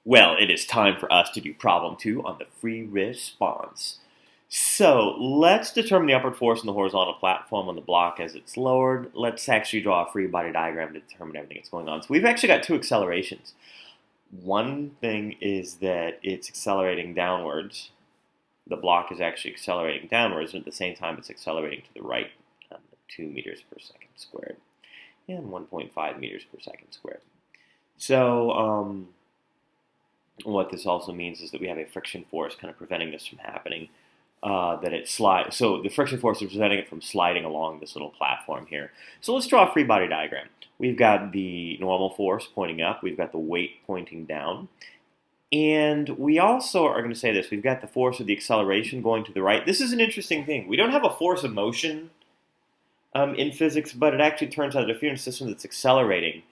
Well, it is time for us to do problem 2 on the free response. So let's determine the upward force on the horizontal platform on the block as it's lowered. Let's actually draw a free body diagram to determine everything that's going on. So we've actually got two accelerations. One thing is that it's accelerating downwards. The block is actually accelerating downwards, and at the same time it's accelerating to the right, 2 meters per second squared, and 1.5 meters per second squared. So what this also means is that we have a friction force kind of preventing this from happening. That it slides. So the friction force is preventing it from sliding along this little platform here. So let's draw a free body diagram. We've got the normal force pointing up. We've got the weight pointing down. And we also are going to say this. We've got the force of the acceleration going to the right. This is an interesting thing. We don't have a force of motion in physics, but it actually turns out that if you're in a system that's accelerating,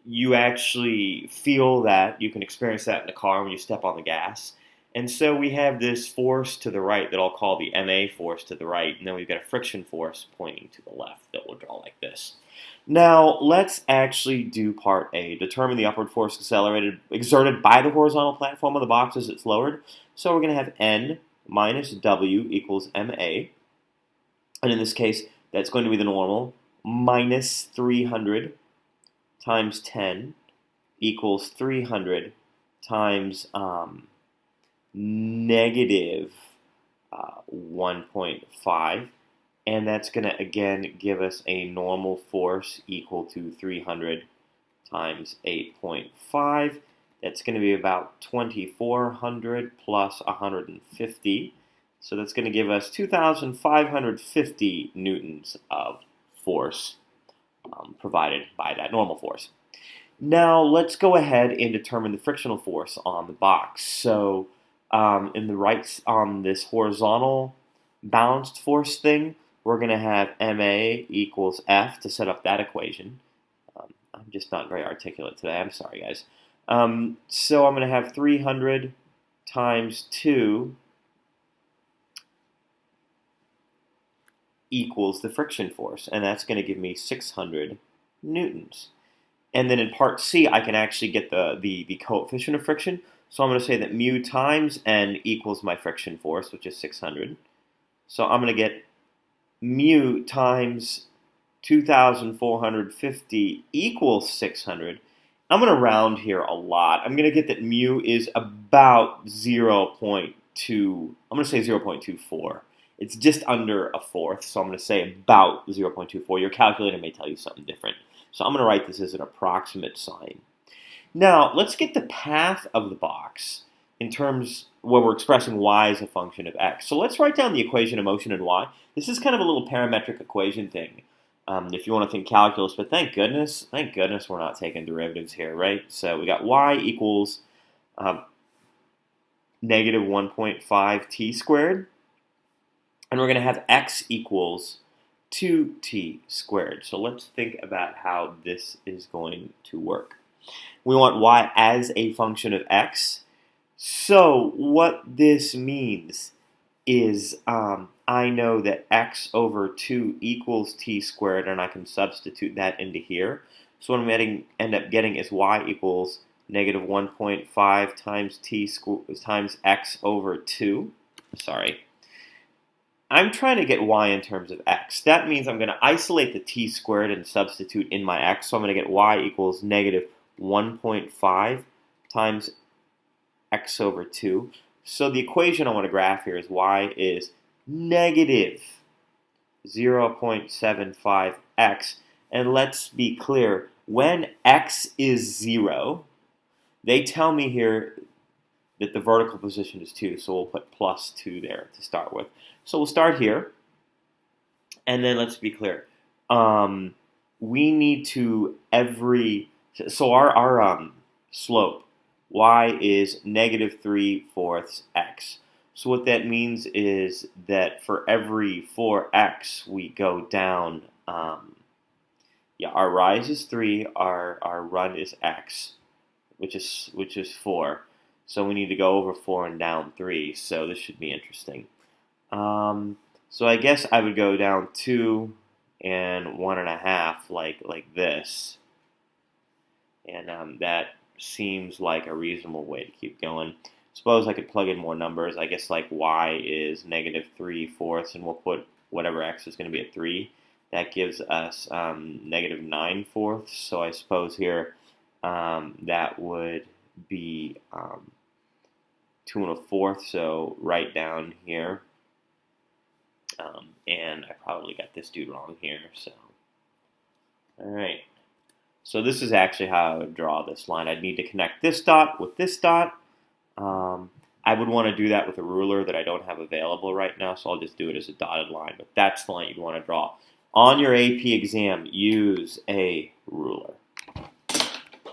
you actually feel that. You can experience that in the car when you step on the gas. And so we have this force to the right that I'll call the MA force to the right, and then we've got a friction force pointing to the left that we'll draw like this. Now, let's actually do part A. Determine the upward force exerted by the horizontal platform of the box as it's lowered. So we're going to have N minus W equals MA. And in this case, that's going to be the normal minus 300 times 10 equals 300 times negative 1.5, and that's going to again give us a normal force equal to 300 times 8.5. That's going to be about 2400 plus 150, so that's going to give us 2550 newtons of force provided by that normal force. Now let's go ahead and determine the frictional force on the box. So in the right, on this horizontal balanced force thing, we're going to have MA equals F to set up that equation. I'm just not very articulate today. I'm sorry, guys. So I'm going to have 300 times 2 equals the friction force, and that's going to give me 600 newtons. And then in part C, I can actually get the coefficient of friction. So I'm going to say that mu times N equals my friction force, which is 600. So I'm going to get mu times 2,450 equals 600. I'm going to round here a lot. I'm going to get that mu is about 0.2. I'm going to say 0.24. It's just under a fourth, so I'm going to say about 0.24. Your calculator may tell you something different. So I'm going to write this as an approximate sign. Now, let's get the path of the box in terms where we're expressing y as a function of x. So let's write down the equation of motion in y. This is kind of a little parametric equation thing, if you want to think calculus, but thank goodness we're not taking derivatives here, right? So we got y equals negative 1.5 t squared, and we're going to have x equals 2t squared. So let's think about how this is going to work. We want y as a function of x. So what this means is I know that x over 2 equals t squared, and I can substitute that into here. So what I'm end up getting is y equals negative 1.5 times x over 2. Sorry. I'm trying to get y in terms of x. That means I'm going to isolate the t squared and substitute in my x. So I'm going to get y equals negative 1.5 times x over 2. So the equation I want to graph here is y is negative 0.75x. And let's be clear, when x is 0, they tell me here that the vertical position is 2, so we'll put plus 2 there to start with. So we'll start here, and then let's be clear. We need to so our slope, y is negative 3/4 x. So what that means is that for every 4x, we go down, our rise is 3, our run is x, which is 4. So we need to go over 4 and down 3, so this should be interesting. So I guess I would go down 2 and 1.5 like this. And that seems like a reasonable way to keep going. Suppose I could plug in more numbers. I guess like y is -3/4, and we'll put whatever x is going to be at 3. That gives us -9/4. So I suppose here that would be 2 1/4. So right down here. And I probably got this dude wrong here. So, all right. So this is actually how I would draw this line. I'd need to connect this dot with this dot. I would want to do that with a ruler that I don't have available right now, so I'll just do it as a dotted line. But that's the line you'd want to draw. On your AP exam, use a ruler.